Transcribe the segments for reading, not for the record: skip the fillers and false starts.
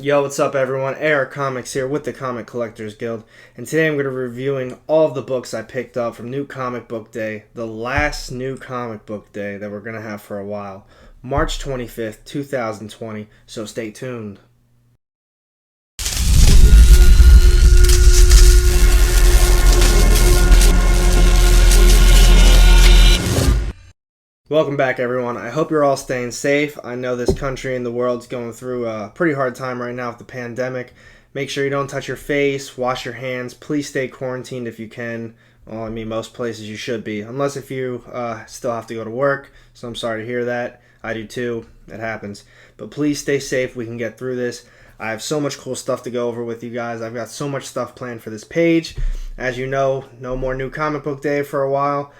Yo, what's up everyone? AR Comics here with the Comic Collectors Guild, and today I'm going to be reviewing all of the books I picked up from New Comic Book Day, the last New Comic Book Day that we're going to have for a while, March 25th, 2020, so stay tuned. Welcome back everyone. I hope you're all staying safe. I know this country and the world's going through a pretty hard time right now with the pandemic. Make sure you don't touch your face, wash your hands, please stay quarantined if you can. Well, I mean most places you should be, unless if you still have to go to work, so I'm sorry to hear that. I do too, it happens. But please stay safe, we can get through this. I have so much cool stuff to go over with you guys. I've got so much stuff planned for this page. As you know, no more New Comic Book Day for a while.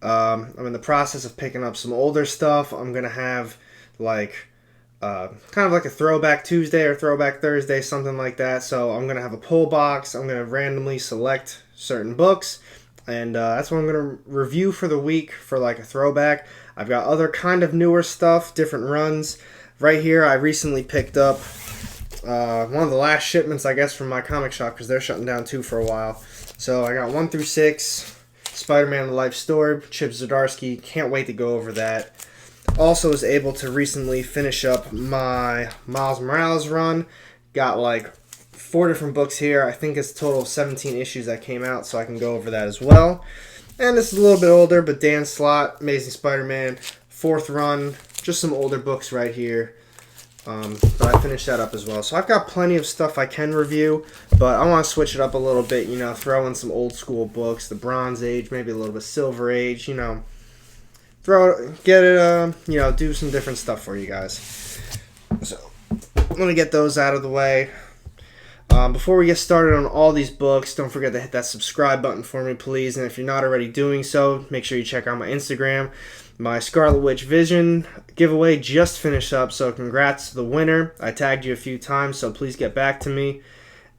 I'm in the process of picking up some older stuff. I'm going to have like kind of like a Throwback Tuesday or Throwback Thursday, something like that. So I'm going to have a pull box. I'm going to randomly select certain books. And that's what I'm going to review for the week for like a throwback. I've got other kind of newer stuff, different runs. Right here, I recently picked up one of the last shipments, I guess, from my comic shop because they're shutting down too for a while. So I got 1 through 6. SpiderMan The Life Story, Chip Zdarsky, can't wait to go over that. Also was able to recently finish up my Miles Morales run. Got like 4 different books here. I think it's a total of 17 issues that came out, so I can go over that as well. And this is a little bit older, but Dan Slott, Amazing Spider-Man, 4th run. Just some older books right here. But I finished that up as well. So I've got plenty of stuff I can review, but I want to switch it up a little bit, you know, throw in some old school books, the Bronze Age, maybe a little bit Silver Age, you know, do some different stuff for you guys. So I'm going to get those out of the way. Before we get started on all these books, don't forget to hit that subscribe button for me, please. And if you're not already doing so, make sure you check out my Instagram. My Scarlet Witch Vision giveaway just finished up, so congrats to the winner. I tagged you a few times, so please get back to me.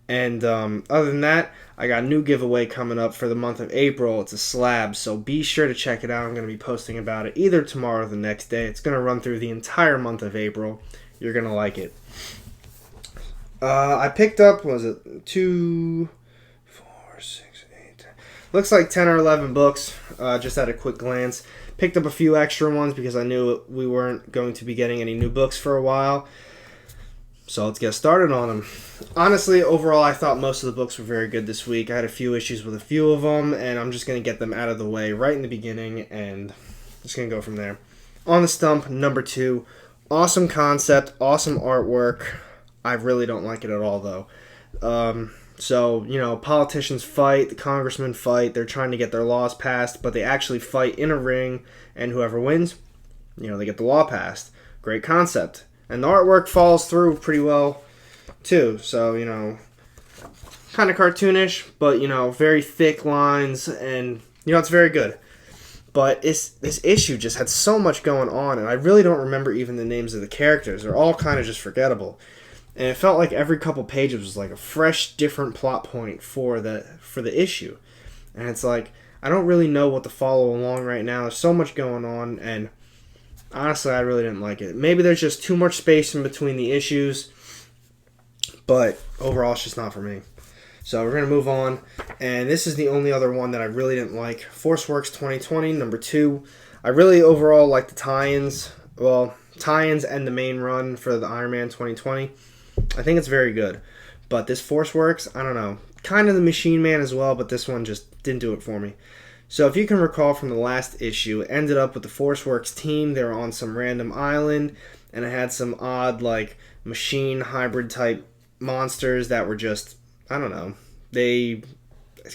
And other than that, I got a new giveaway coming up for the month of April. It's a slab, so be sure to check it out. I'm going to be posting about it either tomorrow or the next day. It's going to run through the entire month of April. You're going to like it. I picked up, was it 2, 4, 6, 8, 10. Looks like 10 or 11 books, just at a quick glance. Picked up a few extra ones because I knew we weren't going to be getting any new books for a while. So let's get started on them. Honestly, overall, I thought most of the books were very good this week. I had a few issues with a few of them, and I'm just going to get them out of the way right in the beginning, and just going to go from there. On the Stump, number 2. Awesome concept, awesome artwork. I really don't like it at all, though. So, you know, politicians fight, the congressmen fight, they're trying to get their laws passed, but they actually fight in a ring, and whoever wins, you know, they get the law passed. Great concept. And the artwork follows through pretty well, too. So, you know, kind of cartoonish, but, you know, very thick lines, and, you know, it's very good. But this issue just had so much going on, and I really don't remember even the names of the characters. They're all kind of just forgettable. And it felt like every couple pages was like a fresh, different plot point for the issue. And it's like, I don't really know what to follow along right now. There's so much going on, and honestly, I really didn't like it. Maybe there's just too much space in between the issues, but overall, it's just not for me. So we're going to move on, and this is the only other one that I really didn't like. Force Works 2020, number 2. I really overall like the tie-ins. Well, tie-ins and the main run for the Iron Man 2020. I think it's very good. But this Force Works, I don't know. Kind of the Machine Man as well, but this one just didn't do it for me. So if you can recall from the last issue, it ended up with the Force Works team. They were on some random island, and it had some odd, like, machine hybrid type monsters that were just, I don't know. They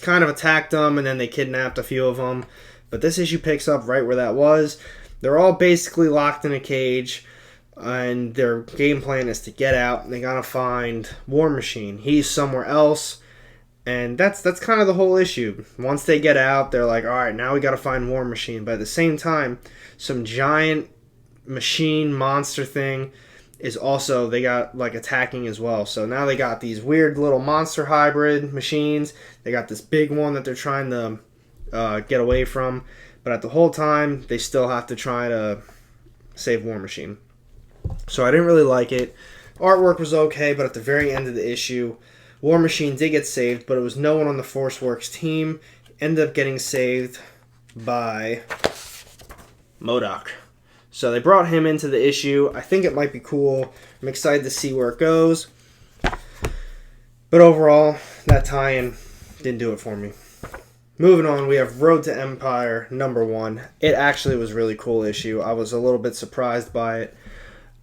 kind of attacked them, and then they kidnapped a few of them. But this issue picks up right where that was. They're all basically locked in a cage, and their game plan is to get out, and they gotta find War Machine. He's somewhere else, and that's kind of the whole issue. Once they get out, they're like, alright, now we gotta find War Machine. But at the same time, some giant machine monster thing is also, they got like attacking as well. So now they got these weird little monster hybrid machines. They got this big one that they're trying to get away from. But at the whole time, they still have to try to save War Machine. So I didn't really like it. Artwork was okay, but at the very end of the issue, War Machine did get saved, but it was no one on the Force Works team. Ended up getting saved by MODOK. So they brought him into the issue. I think it might be cool. I'm excited to see where it goes. But overall, that tie-in didn't do it for me. Moving on, we have Road to Empire #1. It actually was a really cool issue. I was a little bit surprised by it.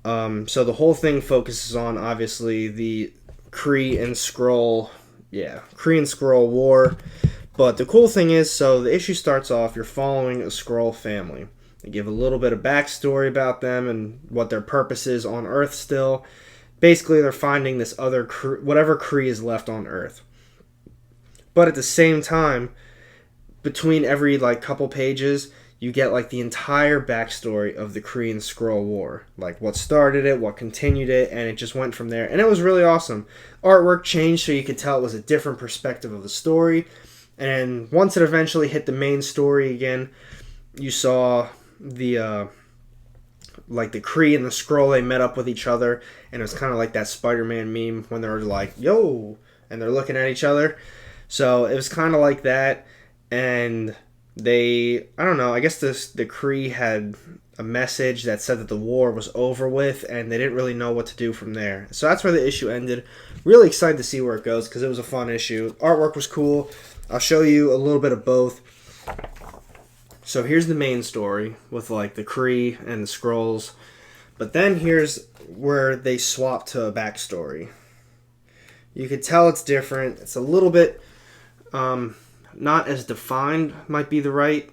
So the whole thing focuses on, obviously, the Kree and Skrull war. But the cool thing is, so the issue starts off, you're following a Skrull family. They give a little bit of backstory about them and what their purpose is on Earth still. Basically, they're finding this other whatever Kree is left on Earth. But at the same time, between every couple pages, you get the entire backstory of the Kree and Skrull war. What started it, what continued it, and it just went from there. And it was really awesome. Artwork changed so you could tell it was a different perspective of the story. And once it eventually hit the main story again, you saw the the Kree and the Skrull, they met up with each other, and it was kind of like that SpiderMan meme when they're like, yo, and they're looking at each other. So it was kind of like that, and I don't know, I guess the Kree had a message that said that the war was over with, and they didn't really know what to do from there. So that's where the issue ended. Really excited to see where it goes, because it was a fun issue. Artwork was cool. I'll show you a little bit of both. So here's the main story with the Kree and the Skrulls. But then here's where they swap to a backstory. You could tell it's different. It's a little bit not as defined, might be the right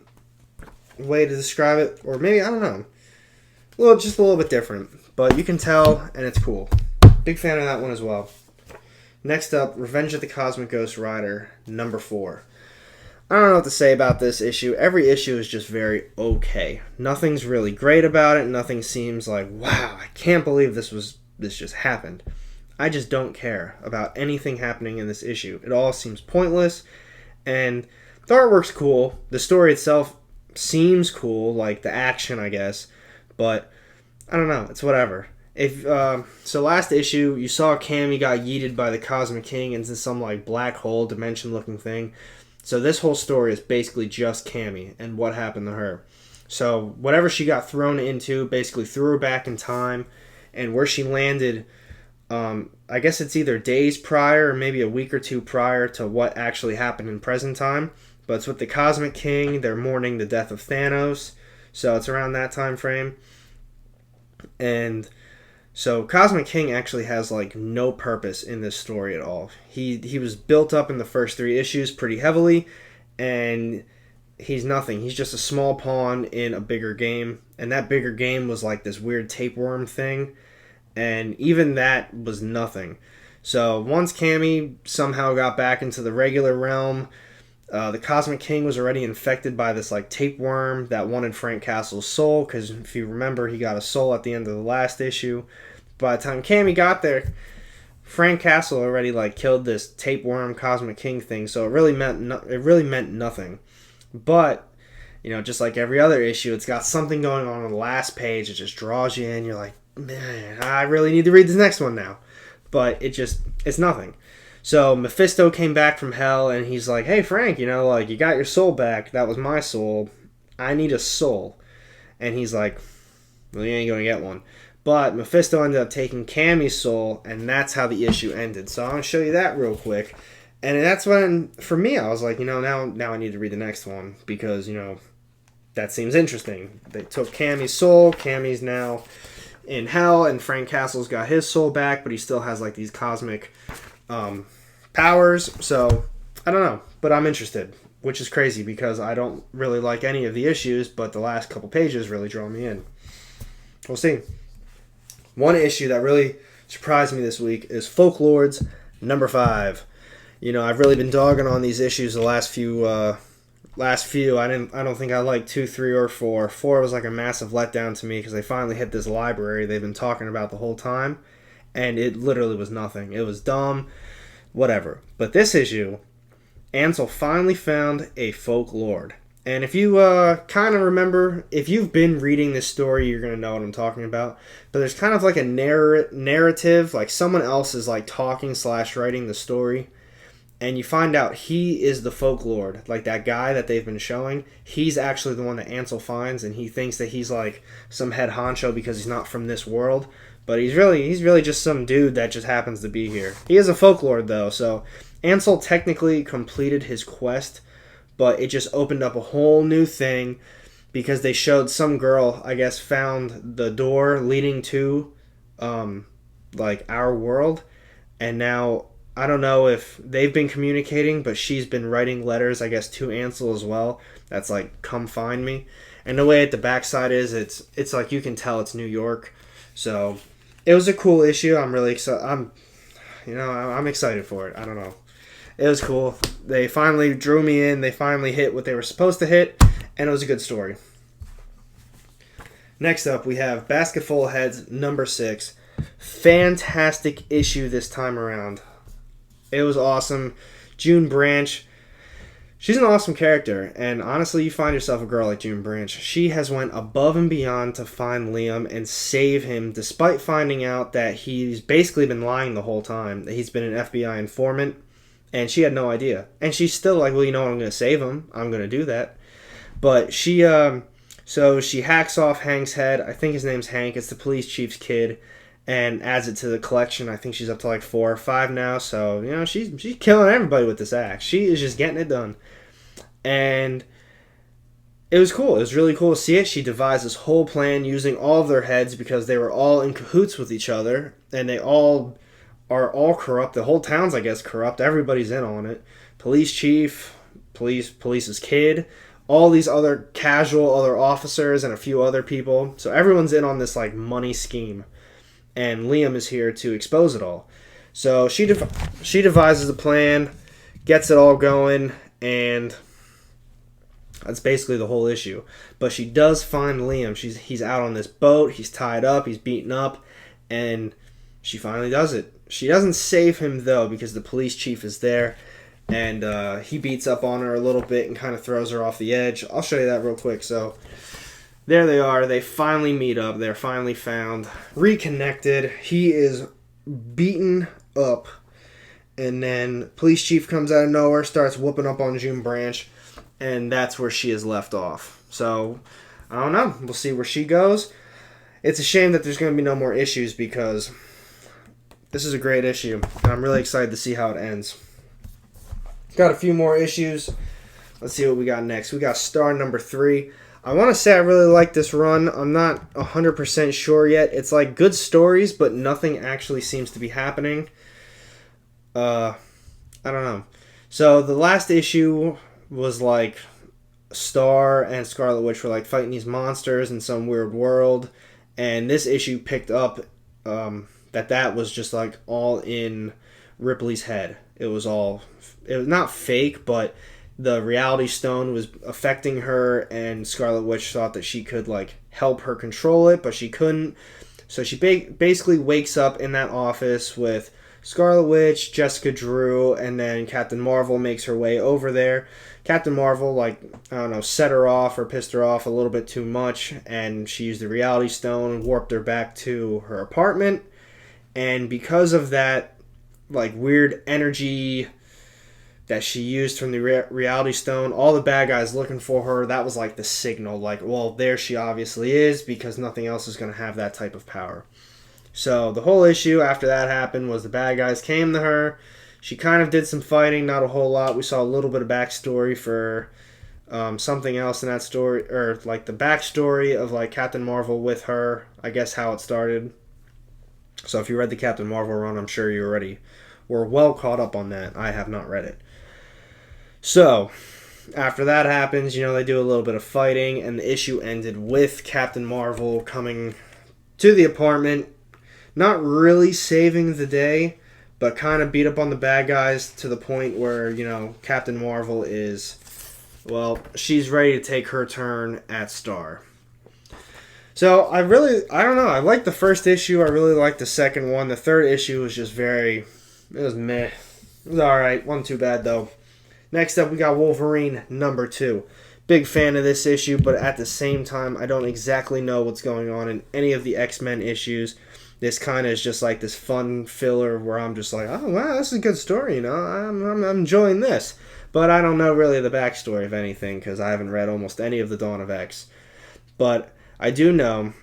way to describe it. Or maybe, I don't know. Just a little bit different. But you can tell, and it's cool. Big fan of that one as well. Next up, Revenge of the Cosmic Ghost Rider, #4. I don't know what to say about this issue. Every issue is just very okay. Nothing's really great about it. Nothing seems like, wow, I can't believe this just happened. I just don't care about anything happening in this issue. It all seems pointless, and the artwork's cool. The story itself seems cool, the action, I guess, but I don't know. It's whatever. So last issue, you saw Cammy got yeeted by the Cosmic King into some black hole dimension-looking thing. So this whole story is basically just Cammy and what happened to her. So whatever she got thrown into basically threw her back in time, and where she landed, I guess it's either days prior or maybe a week or two prior to what actually happened in present time. But it's with the Cosmic King. They're mourning the death of Thanos. So it's around that time frame. And so Cosmic King actually has no purpose in this story at all. He was built up in the first 3 issues pretty heavily, and he's nothing. He's just a small pawn in a bigger game, and that bigger game was this weird tapeworm thing, and even that was nothing. So once Cammy somehow got back into the regular realm, the Cosmic King was already infected by this tapeworm that wanted Frank Castle's soul, because if you remember, he got a soul at the end of the last issue. By the time Cammy got there, Frank Castle already killed this tapeworm Cosmic King thing, so it really meant nothing. But just like every other issue, it's got something going on the last page. It just draws you in. You're like, man, I really need to read this next one now. But it's nothing. So Mephisto came back from hell, and he's like, hey, Frank, you got your soul back. That was my soul. I need a soul. And he's like, well, you ain't going to get one. But Mephisto ended up taking Cammy's soul, and that's how the issue ended. So I'm going to show you that real quick. And that's when, for me, I was like, now I need to read the next one, because, that seems interesting. They took Cammy's soul. Cammy's now in hell, and Frank Castle's got his soul back, but he still has these cosmic powers. So I don't know, but I'm interested, which is crazy because I don't really like any of the issues, but the last couple pages really draw me in. We'll see. One issue that really surprised me this week is Folklords #5. I've really been dogging on these issues the last few. I don't think I liked 2, 3, or 4. 4 was a massive letdown to me because they finally hit this library they've been talking about the whole time, and it literally was nothing. It was dumb, whatever. But this issue, Ansel finally found a Folklord, And if you kind of remember, if you've been reading this story, you're going to know what I'm talking about. But there's kind of like a narrative, like someone else is like talking / writing the story. And you find out he is the folklore, like that guy that they've been showing. He's actually the one that Ansel finds, and he thinks that he's like some head honcho because he's not from this world. But he's really just some dude that just happens to be here. He is a folklore though, so Ansel technically completed his quest, but it just opened up a whole new thing because they showed some girl, I guess, found the door leading to like our world, and now I don't know if they've been communicating, but she's been writing letters, I guess, to Ansel as well. That's like, come find me. And the way at the backside is, it's like you can tell it's New York. So it was a cool issue. I'm really excited. I'm excited for it. I don't know. It was cool. They finally drew me in. They finally hit what they were supposed to hit, and it was a good story. Next up, we have Basket Full of Heads, number 6. Fantastic issue this time around. It was awesome. June Branch, she's an awesome character, and honestly, you find yourself a girl like June Branch. She has went above and beyond to find Liam and save him, despite finding out that he's basically been lying the whole time, that he's been an FBI informant, and she had no idea. And she's still like, well, you know what, I'm going to save him. I'm going to do that. But she hacks off Hank's head. I think his name's Hank. It's the police chief's kid. And adds it to the collection. I think she's up to like 4 or 5 now. So, she's killing everybody with this axe. She is just getting it done. And it was cool. It was really cool to see it. She devised this whole plan using all of their heads because they were all in cahoots with each other. And they all are corrupt. The whole town's, I guess, corrupt. Everybody's in on it. Police chief, police's kid, all these other other officers, and a few other people. So everyone's in on this like money scheme. And Liam is here to expose it all. So she devises a plan, gets it all going, and that's basically the whole issue. But she does find Liam. He's out on this boat. He's tied up. He's beaten up. And she finally does it. She doesn't save him, though, because the police chief is there. And he beats up on her a little bit and kind of throws her off the edge. I'll show you that real quick. So there they are. They finally meet up. They're finally found. Reconnected. He is beaten up. And then police chief comes out of nowhere, starts whooping up on June Branch. And that's where she is left off. So, I don't know. We'll see where she goes. It's a shame that there's going to be no more issues because this is a great issue. And I'm really excited to see how it ends. Got a few more issues. Let's see what we got next. We got Star number 3. I want to say I really like this run. I'm not 100% sure yet. It's like good stories, but nothing actually seems to be happening. I don't know. So the last issue was like Star and Scarlet Witch were like fighting these monsters in some weird world. And this issue picked up that was just like all in Ripley's head. It was not fake, but the reality stone was affecting her, and Scarlet Witch thought that she could like help her control it, but she couldn't. So she basically wakes up in that office with Scarlet Witch, Jessica Drew, and then Captain Marvel makes her way over there. Captain Marvel, set her off or pissed her off a little bit too much, and she used the reality stone and warped her back to her apartment. And because of that, like, weird energy that she used from the reality stone, all the bad guys looking for her, that was like the signal, like, well, there she obviously is, because nothing else is going to have that type of power. So the whole issue after that happened was the bad guys came to her. She kind of did some fighting, not a whole lot. We saw a little bit of backstory for something else in that story, or like the backstory of like Captain Marvel with her, I guess how it started. So if you read the Captain Marvel run, I'm sure you already were well caught up on that. I have not read it. So, after that happens, they do a little bit of fighting, and the issue ended with Captain Marvel coming to the apartment, not really saving the day, but kind of beat up on the bad guys to the point where, Captain Marvel is, well, she's ready to take her turn at Star. So, I don't know, I liked the first issue, I really liked the second one. The third issue was just it was meh. It was alright, wasn't too bad though. Next up, we got Wolverine number 2. big fan of this issue, but at the same time, I don't exactly know what's going on in any of the X-Men issues. This kind of is just like this fun filler where I'm just like, oh, wow, this is a good story, I'm enjoying this. But I don't know really the backstory of anything because I haven't read almost any of the Dawn of X. But I do know,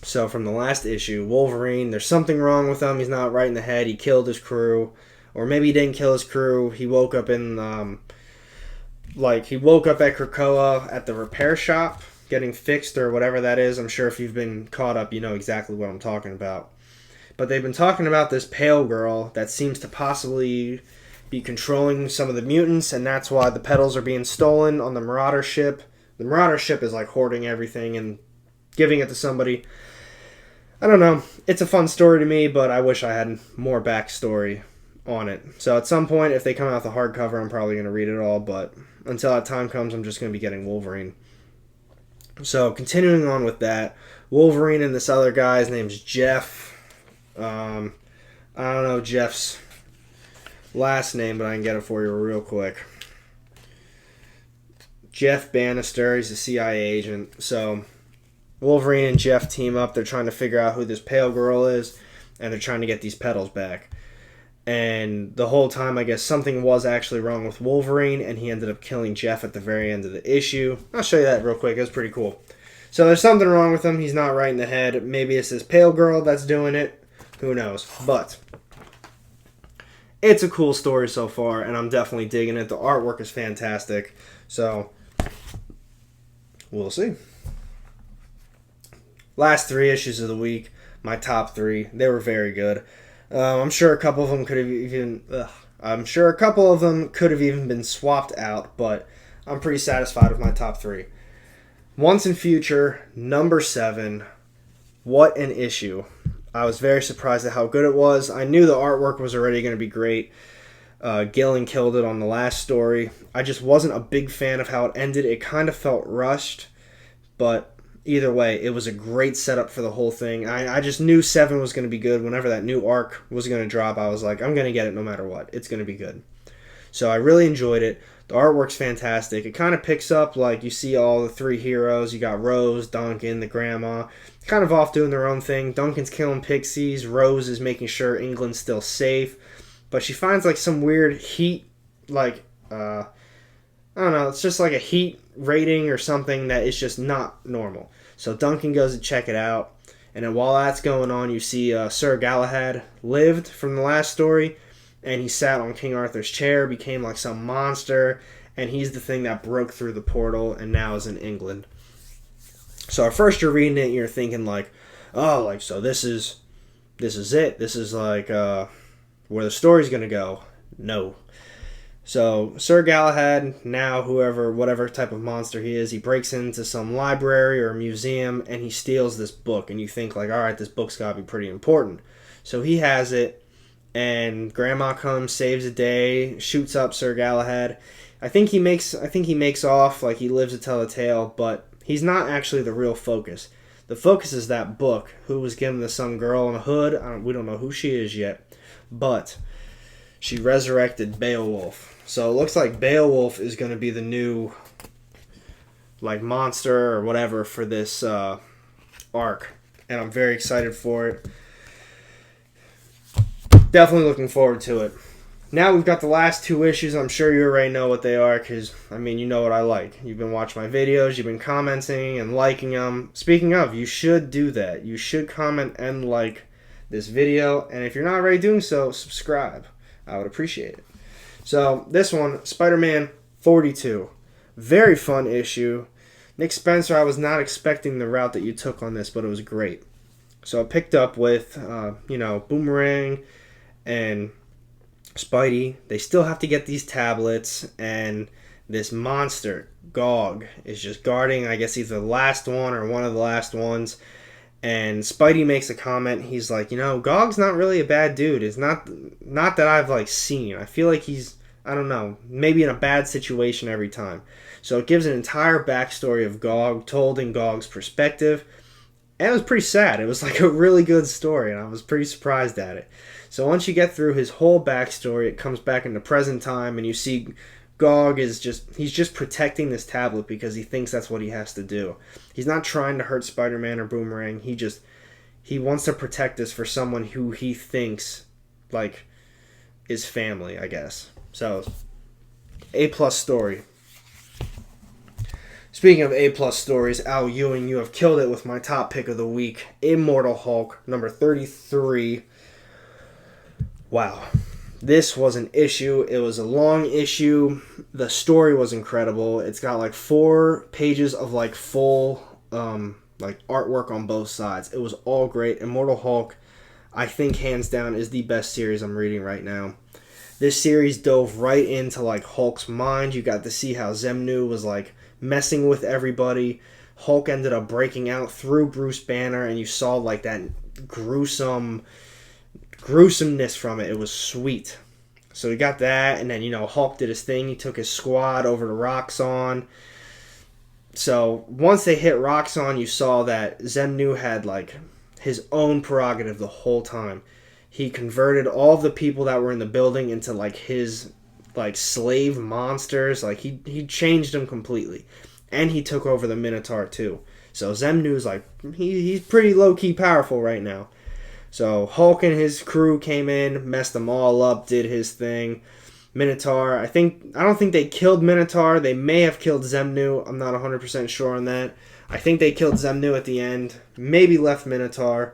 so from the last issue, Wolverine, there's something wrong with him. He's not right in the head. He killed his crew. Or maybe he didn't kill his crew. He woke up in, he woke up at Krakoa at the repair shop getting fixed or whatever that is. I'm sure if you've been caught up, you know exactly what I'm talking about. But they've been talking about this pale girl that seems to possibly be controlling some of the mutants, and that's why the petals are being stolen on the Marauder ship. The Marauder ship is like hoarding everything and giving it to somebody. I don't know. It's a fun story to me, but I wish I had more backstory on it. So at some point, if they come out with a hardcover, I'm probably going to read it all, but until that time comes, I'm just going to be getting Wolverine. So continuing on with that, Wolverine and this other guy, his name's Jeff. I don't know Jeff's last name, but I can get it for you real quick. Jeff Bannister, he's a CIA agent. So Wolverine and Jeff team up. They're trying to figure out who this pale girl is, and they're trying to get these petals back. And the whole time, I guess something was actually wrong with Wolverine, and he ended up killing Jeff at the very end of the issue. I'll show you that real quick. It was pretty cool. So there's something wrong with him. He's not right in the head. Maybe it's this pale girl that's doing it. Who knows? But it's a cool story so far, and I'm definitely digging it. The artwork is fantastic. So we'll see. Last 3 issues of the week, my top 3, they were very good. I'm sure a couple of them could have even. Been swapped out, but I'm pretty satisfied with my top 3. Once and Future, number 7. What an issue! I was very surprised at how good it was. I knew the artwork was already going to be great. Gillen killed it on the last story. I just wasn't a big fan of how it ended. It kind of felt rushed, but either way, it was a great setup for the whole thing. I just knew 7 was going to be good. Whenever that new arc was going to drop, I was like, I'm going to get it no matter what. It's going to be good. So I really enjoyed it. The artwork's fantastic. It kind of picks up, like, you see all the 3 heroes. You got Rose, Duncan, the grandma, kind of off doing their own thing. Duncan's killing pixies. Rose is making sure England's still safe. But she finds, like, some weird heat, like, I don't know, it's just like a heat rating or something that is just not normal. So Duncan goes to check it out, and then while that's going on, you see Sir Galahad lived from the last story, and he sat on King Arthur's chair, became like some monster, and he's the thing that broke through the portal and now is in England. So at first you're reading it and you're thinking like, oh, like, so this is it. This is like where the story's going to go. No. So Sir Galahad, now whatever type of monster he is, he breaks into some library or museum and he steals this book. And you think like, all right, this book's got to be pretty important. So he has it, and Grandma comes, saves the day, shoots up Sir Galahad. I think he makes off, like he lives to tell a tale, but he's not actually the real focus. The focus is that book, who was given to some girl in a hood. We don't know who she is yet, but she resurrected Beowulf. So it looks like Beowulf is going to be the new like monster or whatever for this arc, and I'm very excited for it. Definitely looking forward to it. Now we've got the last 2 issues. I'm sure you already know what they are because, I mean, you know what I like. You've been watching my videos. You've been commenting and liking them. Speaking of, you should do that. You should comment and like this video. And if you're not already doing so, subscribe. I would appreciate it. So this one, SpiderMan 42. Very fun issue. Nick Spencer, I was not expecting the route that you took on this, but it was great. So I picked up with, Boomerang and Spidey. They still have to get these tablets, and this monster, Gog, is just guarding, I guess, either the last one or one of the last ones. And Spidey makes a comment. He's like, Gog's not really a bad dude. It's not that I've like seen. I feel like he's, I don't know, maybe in a bad situation every time. So it gives an entire backstory of Gog told in Gog's perspective. And it was pretty sad. It was like a really good story, and I was pretty surprised at it. So once you get through his whole backstory, it comes back into present time, and you see Gog is he's just protecting this tablet because he thinks that's what he has to do. He's not trying to hurt Spider-Man or Boomerang. He wants to protect this for someone who he thinks like is family, I guess. So A+ story. Speaking of A+ stories, Al Ewing, you have killed it with my top pick of the week, Immortal Hulk, number 33. Wow. This was an issue. It was a long issue. The story was incredible. It's got like 4 pages of like full like artwork on both sides. It was all great. Immortal Hulk, I think hands down, is the best series I'm reading right now. This series dove right into like Hulk's mind. You got to see how Xemnu was like messing with everybody. Hulk ended up breaking out through Bruce Banner, and you saw like that gruesomeness from it. It was sweet. So we got that, and then Hulk did his thing. He took his squad over to Roxxon. So once they hit Roxxon, you saw that Xemnu had like his own prerogative the whole time. He converted all of the people that were in the building into like his like slave monsters. Like he changed them completely, and he took over the Minotaur too. So Xemnu's like he's pretty low key powerful right now. So Hulk and his crew came in, messed them all up, did his thing. Minotaur, I don't think they killed Minotaur. They may have killed Xemnu. I'm not 100% sure on that. I think they killed Xemnu at the end. Maybe left Minotaur.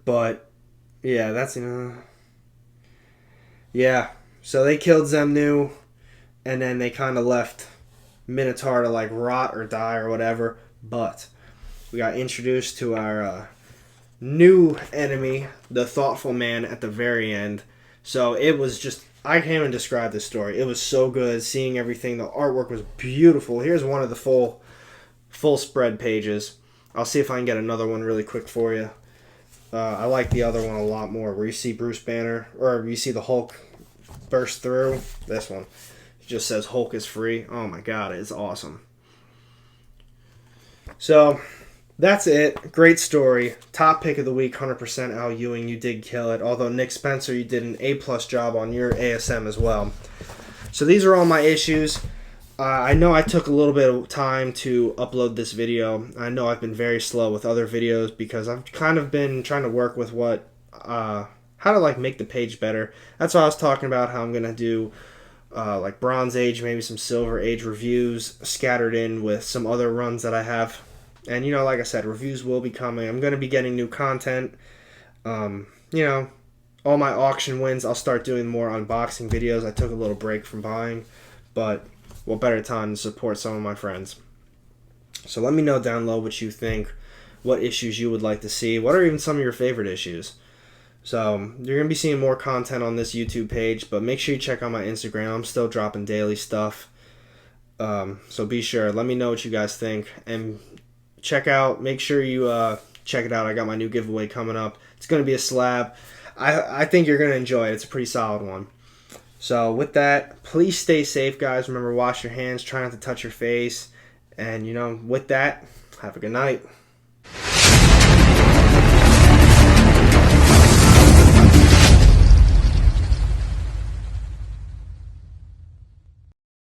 But yeah, that's yeah. So they killed Xemnu, and then they kind of left Minotaur to like rot or die or whatever. But we got introduced to our new enemy, the Thoughtful Man, at the very end. So it was just, I can't even describe this story. It was so good, seeing everything. The artwork was beautiful. Here's one of the full spread pages. I'll see if I can get another one really quick for you. I like the other one a lot more, where you see Bruce Banner, or you see the Hulk burst through. This one, it just says Hulk is free. Oh my god, it's awesome. So that's it. Great story. Top pick of the week, 100% Al Ewing. You did kill it. Although Nick Spencer, you did an A+ job on your ASM as well. So these are all my issues. I know I took a little bit of time to upload this video. I know I've been very slow with other videos because I've kind of been trying to work with how to like make the page better. That's why I was talking about how I'm going to do like Bronze Age, maybe some Silver Age reviews scattered in with some other runs that I have. And, like I said, reviews will be coming. I'm going to be getting new content. All my auction wins, I'll start doing more unboxing videos. I took a little break from buying, but what better time to support some of my friends. So let me know down below what you think, what issues you would like to see, what are even some of your favorite issues. So you're going to be seeing more content on this YouTube page, but make sure you check out my Instagram. I'm still dropping daily stuff. So be sure. Let me know what you guys think. And make sure you check it out. I got my new giveaway coming up. It's going to be a slab. I think you're going to enjoy it. It's a pretty solid one. So with that, please stay safe, guys. Remember, wash your hands. Try not to touch your face. And, with that, have a good night.